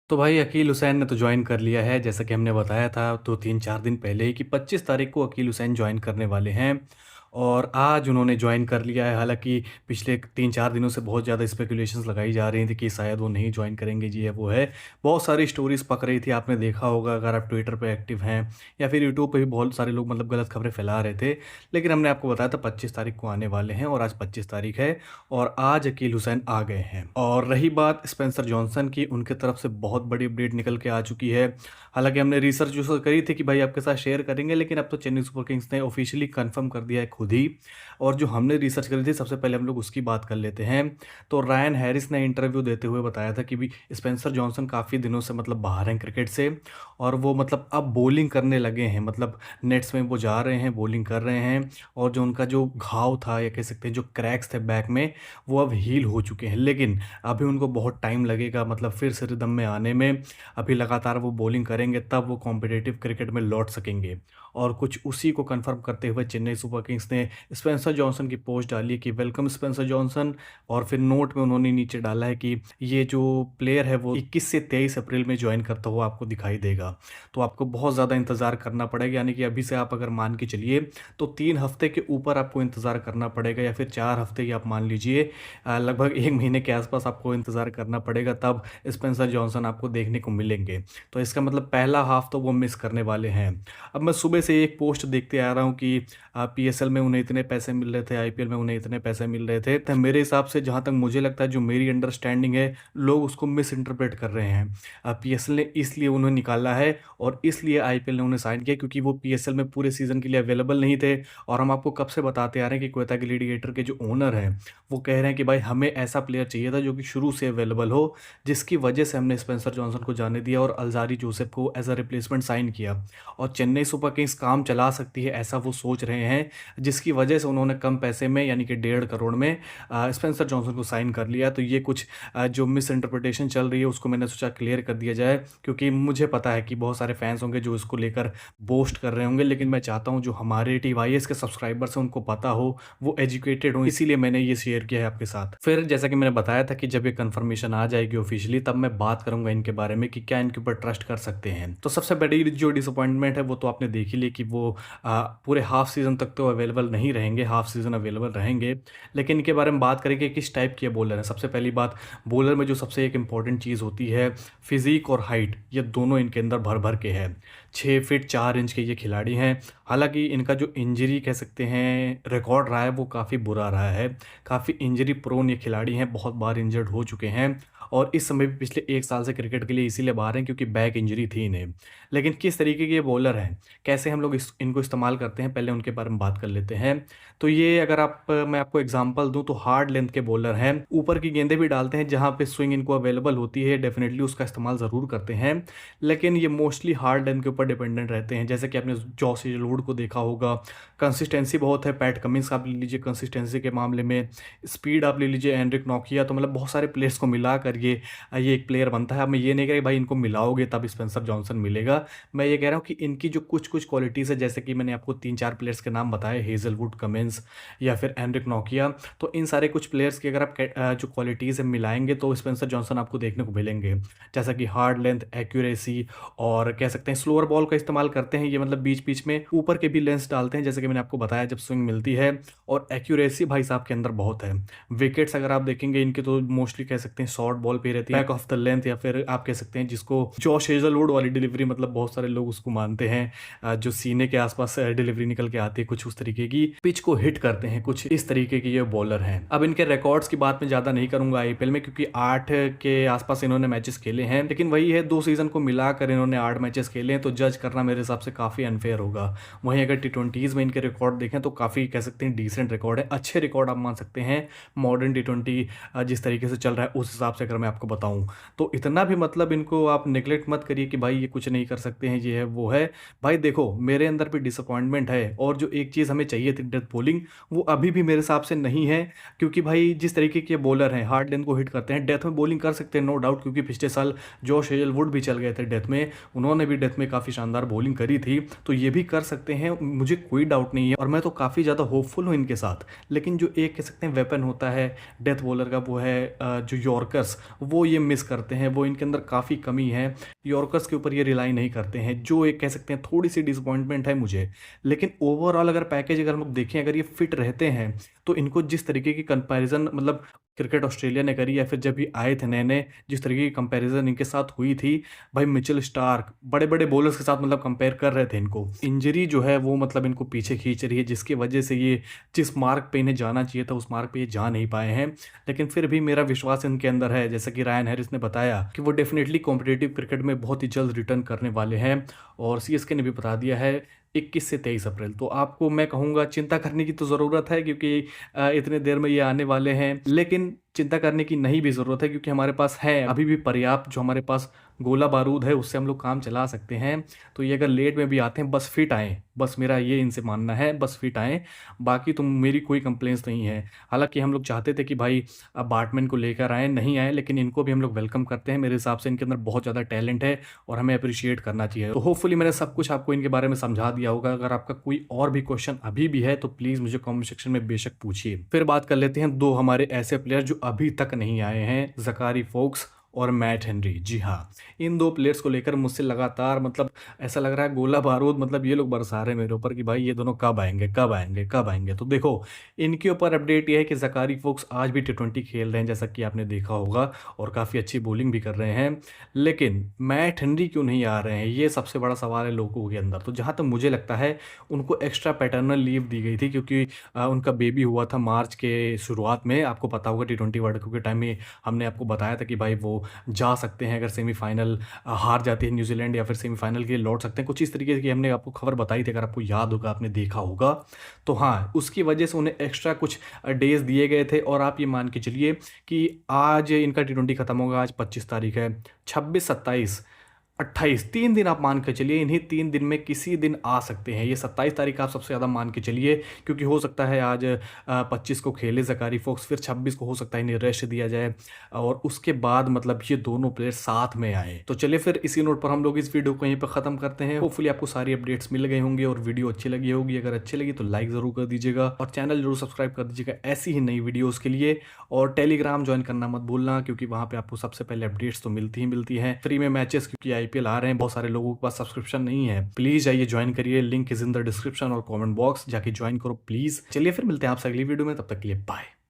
तो भाई अकील हुसैन ने तो ज्वाइन कर लिया है, जैसा कि हमने बताया था तो 3-4 दिन पहले ही कि 25 तारीख को अकील हुसैन ज्वाइन करने वाले हैं। और आज उन्होंने ज्वाइन कर लिया है। हालांकि पिछले 3-4 दिनों से बहुत ज़्यादा स्पेकुलेशंस लगाई जा रही थी कि शायद वो नहीं ज्वाइन करेंगे, ये है वो है। बहुत सारी स्टोरीज पक रही थी, आपने देखा होगा अगर आप ट्विटर पे एक्टिव हैं या फिर यूट्यूब पे भी बहुत सारे लोग मतलब गलत खबरें फैला रहे थे। लेकिन हमने आपको बताया था 25 तारीख को आने वाले हैं और आज 25 तारीख है और आज अकील हुसैन आ गए हैं। और रही बात स्पेंसर जॉनसन की, उनकी तरफ से बहुत बड़ी अपडेट निकल के आ चुकी है। हालांकि हमने रिसर्च जो करी थी कि भाई आपके साथ शेयर करेंगे, लेकिन अब तो चेन्नई सुपर किंग्स ने ऑफिशियली कंफर्म कर दिया है खुद ही। और जो हमने रिसर्च करी थी सबसे पहले हम लोग उसकी बात कर लेते हैं। तो रायन हैरिस ने इंटरव्यू देते हुए बताया था कि भी स्पेंसर जॉनसन काफ़ी दिनों से मतलब बाहर हैं क्रिकेट से, और वो मतलब अब बॉलिंग करने लगे हैं, मतलब नेट्स में वो जा रहे हैं, बॉलिंग कर रहे हैं। और जो उनका जो घाव था या कह सकते हैं जो क्रैक्स थे बैक में, वो अब हील हो चुके हैं। लेकिन अभी उनको बहुत टाइम लगेगा मतलब फिर से रिदम में आने में। अभी लगातार वो बॉलिंग करेंगे तब वो कॉम्पिटिटिव क्रिकेट में लौट सकेंगे। और कुछ उसी को कंफर्म करते हुए चेन्नई सुपर किंग्स ने स्पेंसर जॉनसन की पोस्ट डाली है कि वेलकम स्पेंसर जॉनसन। और फिर नोट में उन्होंने नीचे डाला है कि ये जो प्लेयर है वो 21 से 23 अप्रैल में ज्वाइन करता हुआ आपको दिखाई देगा। तो आपको बहुत ज़्यादा इंतज़ार करना पड़ेगा, यानी कि अभी से आप अगर मान के चलिए तो 3 हफ्ते के ऊपर आपको इंतज़ार करना पड़ेगा, या फिर 4 हफ्ते ही आप मान लीजिए। लगभग 1 महीने के आसपास आपको इंतज़ार करना पड़ेगा, तब स्पेंसर जॉनसन आपको देखने को मिलेंगे। तो इसका मतलब पहला हाफ तो वो मिस करने वाले हैं। अब मैं सुबह से एक पोस्ट देखते आ रहा हूँ कि पीएसएल में उन्हें इतने पैसे मिल रहे थे, आईपीएल में उन्हें इतने पैसे मिल रहे थे। तो मेरे हिसाब से जहाँ तक मुझे लगता है, जो मेरी अंडरस्टैंडिंग है, लोग उसको मिस इंटरप्रेट कर रहे हैं। पीएसएल ने इसलिए उन्हें निकाला है और इसलिए आईपीएल ने उन्हें साइन किया क्योंकि वो पीएसएल में पूरे सीजन के लिए अवेलेबल नहीं थे। और हम आपको कब से बताते आ रहे हैं कि क्वेटा ग्लैडिएटर के जो ओनर हैं वो कह रहे हैं कि भाई हमें ऐसा प्लेयर चाहिए था जो कि शुरू से अवेलेबल हो, जिसकी वजह से हमने स्पेंसर जॉनसन को जाने दिया और अल्जारी जोसेफ को एज अ रिप्लेसमेंट साइन किया। और चेन्नई सुपर किंग्स काम चला सकती है ऐसा वो सोच रहे हैं, जिसकी वजह से उन्होंने कम पैसे में यानी कि 1.5 करोड़ में स्पेंसर जॉनसन को साइन कर लिया। तो ये कुछ जो मिस इंटरप्रिटेशन चल रही है उसको मैंने सोचा क्लियर कर दिया जाए, क्योंकि मुझे पता है कि बहुत सारे फैंस होंगे जो इसको लेकर बोस्ट कर रहे होंगे, लेकिन मैं चाहता हूँ जो हमारे टीवाईएस के सब्सक्राइबर्स हैं उनको पता हो, वो एजुकेटेड हो, इसीलिए मैंने ये शेयर किया है आपके साथ। फिर जैसा कि मैंने बताया था कि जब ये कंफर्मेशन आ जाएगी ऑफिशियली, तब मैं बात करूंगा इनके बारे में कि क्या इनके ऊपर ट्रस्ट कर सकते हैं। तो सबसे बड़ी जो डिसअपॉइंटमेंट है वो तो आपने देख ही ली कि वो पूरे हाफ सीज़न तक तो अवेलेबल नहीं रहेंगे, हाफ सीज़न अवेलेबल रहेंगे। लेकिन इनके बारे में बात करेंगे किस टाइप के बॉलर हैं। सबसे पहली बात, बॉलर में जो सबसे एक इंपॉर्टेंट चीज़ होती है, फिजिक और हाइट, ये दोनों इनके अंदर भर भर के हैं। 6 फीट 4 इंच के ये खिलाड़ी हैं। हालांकि इनका जो इंजरी कह सकते हैं रिकॉर्ड रहा है वो काफ़ी बुरा रहा है। काफ़ी इंजरी प्रोन ये खिलाड़ी हैं, बहुत बार इंजर्ड हो चुके हैं। और इस समय भी पिछले 1 साल से क्रिकेट के लिए इसीलिए बाहर हैं क्योंकि बैक इंजरी थी इन्हें। लेकिन किस तरीके के ये बॉलर हैं, कैसे हम लोग इनको इस्तेमाल करते हैं, पहले उनके बारे में बात कर लेते हैं। तो ये अगर मैं आपको एग्जांपल दूं तो हार्ड लेंथ के बॉलर हैं, ऊपर की गेंदें भी डालते हैं, जहां पे स्विंग इनको अवेलेबल होती है डेफिनेटली उसका इस्तेमाल ज़रूर करते हैं। लेकिन ये मोस्टली हार्ड लेंथ के ऊपर डिपेंडेंट रहते हैं। जैसे कि आपने जॉस हेजलवुड को देखा होगा, कंसिस्टेंसी बहुत है। पैट कमिंस आप ले लीजिए कंसिस्टेंसी के मामले में, स्पीड आप ले लीजिए एंड्रिक नोकिया, तो मतलब बहुत सारे प्लेयर्स को मिलाकर ये एक प्लेयर बनता है। अब मैं ये नहीं कह रहा कि भाई इनको मिलाओगे तब स्पेंसर जॉनसन मिलेगा, मैं ये कह रहा हूँ कि इनकी जो कुछ कुछ क्वालिटीज़ है, जैसे कि मैंने आपको 3-4 प्लेयर्स के नाम बताए, हेजलवुड, कमिंस या फिर एंड्रिक नोकिया, तो इन सारे कुछ प्लेयर्स की अगर आप जो क्वालिटीज़ है मिलाएंगे तो स्पेंसर जॉनसन आपको देखने को मिलेंगे। जैसा कि हार्ड लेंथ, एक्यूरेसी, और कह सकते हैं स्लोअर बॉल का इस्तेमाल करते हैं ये, मतलब बीच बीच में ऊपर के भी लेंस डालते हैं जैसे कि मैंने आपको बताया जब स्विंग मिलती है। और एक्यूरेसी भाई साहब के अंदर बहुत है। विकेट्स अगर आप देखेंगे इनके तो मोस्टली कह सकते हैं शॉर्ट बॉल पे रहती है, बैक ऑफ द लेंथ, या फिर आप कह सकते हैं जिसको जॉश हेजलवुड वाली डिलीवरी, मतलब बहुत सारे लोग उसको मानते हैं, जो सीने के आसपास डिलीवरी निकल के आती है कुछ उस तरीके की, पिच को हिट करते हैं, कुछ इस तरीके के ये बॉलर हैं। अब इनके रिकॉर्ड्स की बात में ज़्यादा नहीं करूंगा आईपीएल में, क्योंकि 8 के आसपास इन्होंने मैचेस खेले हैं, लेकिन वही है 2 सीजन को मिलाकर इन्होंने 8 मैचेस खेले हैं, तो जज करना मेरे हिसाब से काफ़ी अनफेयर होगा। वहीं अगर टी20s में इनके रिकॉर्ड देखें तो काफ़ी कह सकते हैं डिसेंट रिकॉर्ड है, अच्छे रिकॉर्ड आप मान सकते हैं। मॉडर्न टी20 जिस तरीके से चल रहा है उस हिसाब से अगर मैं आपको बताऊं, तो इतना भी मतलब इनको आप निगलेक्ट मत करिए कि भाई ये कुछ नहीं कर सकते हैं, ये है वो है। भाई देखो मेरे अंदर भी डिसअपॉइंटमेंट है, और जो एक चीज़ हमें चाहिए थी डेथ बॉलिंग, वो अभी भी मेरे हिसाब से नहीं है। क्योंकि भाई जिस तरीके के बॉलर हैं हार्ड लेंथ को हिट करते हैं, डेथ में बॉलिंग कर सकते हैं नो डाउट, क्योंकि पिछले साल जॉश हेजलवुड भी चल गए थे डेथ में, उन्होंने भी डेथ में काफ़ी शानदार बॉलिंग करी थी, तो ये भी कर सकते हैं, मुझे कोई डाउट नहीं है, और मैं तो काफ़ी ज़्यादा होपफुल हूँ इनके साथ। लेकिन जो एक कह सकते हैं वेपन होता है डेथ बॉलर का, वो है जो यॉर्कर्स, वो ये मिस करते हैं, वो इनके अंदर काफ़ी कमी है। यॉर्कर्स के ऊपर ये रिलाई नहीं करते हैं, जो एक कह सकते हैं थोड़ी-सी डिसअपॉइंटमेंट है मुझे। लेकिन ओवरऑल अगर पैकेज अगर हम लोग देखें, अगर ये फिट रहते हैं, तो इनको जिस तरीके की कंपैरिज़न मतलब क्रिकेट ऑस्ट्रेलिया ने करी या फिर जब ये आए थे नए-नए, जिस तरीके की कंपैरिज़न इनके साथ हुई थी, भाई मिचेल स्टार्क बड़े-बड़े बॉलर्स के साथ मतलब कंपेयर कर रहे थे इनको। इंजरी जो है वो मतलब इनको पीछे खींच रही है, जिसकी वजह से ये जिस मार्ग पे इन्हें जाना चाहिए था, उस मार्ग पे ये जा नहीं पाए हैं। लेकिन फिर भी मेरा विश्वास इनके अंदर है, जैसा कि रायन हैरिस ने बताया कि वो डेफ़िनेटली कॉम्पिटिटिव क्रिकेट में बहुत ही जल्द रिटर्न करने वाले हैं और सीएसके ने भी बता दिया है 21 से 23 अप्रैल। तो आपको मैं कहूँगा चिंता करने की तो ज़रूरत है, क्योंकि इतने देर में ये आने वाले हैं। लेकिन चिंता करने की नहीं भी ज़रूरत है, क्योंकि हमारे पास है अभी भी पर्याप्त, जो हमारे पास गोला बारूद है उससे हम लोग काम चला सकते हैं। तो ये अगर लेट में भी आते हैं, बस फिट आएँ, बस मेरा ये इनसे मानना है, बस फिट आएँ। बाकी तो मेरी कोई कंप्लेंट्स नहीं है। हालाँकि हम लोग चाहते थे कि भाई बार्टमैन को लेकर आएँ, नहीं आए, लेकिन इनको भी हम लोग वेलकम करते हैं। मेरे हिसाब से इनके अंदर बहुत ज़्यादा टैलेंट है और हमें एप्रिशिएट करना चाहिए। तो होपफुली मैंने सब कुछ आपको इनके बारे में समझा दिया होगा। अगर आपका कोई और भी क्वेश्चन अभी भी है तो प्लीज़ मुझे कमेंट सेक्शन में बेशक पूछिए। फिर बात कर लेते हैं 2 हमारे ऐसे प्लेयर जो अभी तक नहीं आए हैं, ज़कारी फोक्स और मैट हेनरी। जी हाँ, इन 2 प्लेयर्स को लेकर मुझसे लगातार मतलब ऐसा लग रहा है गोला बारूद मतलब ये लोग बरसा रहे हैं मेरे ऊपर कि भाई ये दोनों कब आएँगे, कब आएँगे, कब आएँगे। तो देखो, इनके ऊपर अपडेट ये है कि ज़कारी फोक्स आज भी टी20 खेल रहे हैं, जैसा कि आपने देखा होगा, और काफ़ी अच्छी बॉलिंग भी कर रहे हैं। लेकिन मैट हेनरी क्यों नहीं आ रहे हैं, ये सबसे बड़ा सवाल है लोगों के अंदर। तो जहाँ तक मुझे लगता है, उनको एक्स्ट्रा पैटर्नल लीव दी गई थी, क्योंकि उनका बेबी हुआ था मार्च के शुरुआत में। आपको पता होगा टी20 वर्ल्ड कप के टाइम में हमने आपको बताया था कि भाई वो जा सकते हैं अगर सेमीफाइनल हार जाती है न्यूजीलैंड, या फिर सेमीफाइनल के लिए लौट सकते हैं। कुछ इस तरीके की हमने आपको खबर बताई थी, अगर आपको याद होगा, आपने देखा होगा। तो हाँ, उसकी वजह से उन्हें एक्स्ट्रा कुछ डेज़ दिए गए थे। और आप ये मान के चलिए कि आज इनका टी20 खत्म होगा, आज 25 तारीख है, 26, 27, 28 3 दिन आप मान के चलिए, इन्हीं 3 दिन में किसी दिन आ सकते हैं। ये 27 तारीख आप सबसे ज़्यादा मान के चलिए, क्योंकि हो सकता है आज 25 को खेले ज़कारी फोक्स, फिर 26 को हो सकता है इन्हें रेस्ट दिया जाए, और उसके बाद मतलब ये दोनों प्लेयर साथ में आए। तो चलिए फिर इसी नोट पर हम लोग इस वीडियो को यहीं पर ख़त्म करते हैं। होपफुली आपको सारी अपडेट्स मिल गए होंगे और वीडियो अच्छी लगी होगी। अगर अच्छी लगी तो लाइक ज़रूर कर दीजिएगा और चैनल जरूर सब्सक्राइब कर दीजिएगा ऐसी ही नई वीडियोज़ के लिए। और टेलीग्राम ज्वाइन करना मत भूलना, क्योंकि वहाँ पे आपको सबसे पहले अपडेट्स तो मिलती ही मिलती हैं। फ्री में मैचेस, क्योंकि आईपीएल आ रहे हैं, बहुत सारे लोगों के पास सब्सक्रिप्शन नहीं है। प्लीज़ जाइए ज्वाइन करिए, link is in the description और कमेंट बॉक्स, जाके ज्वाइन करो प्लीज़। चलिए फिर मिलते हैं आपसे अगली वीडियो में, तब तक के लिए बाय।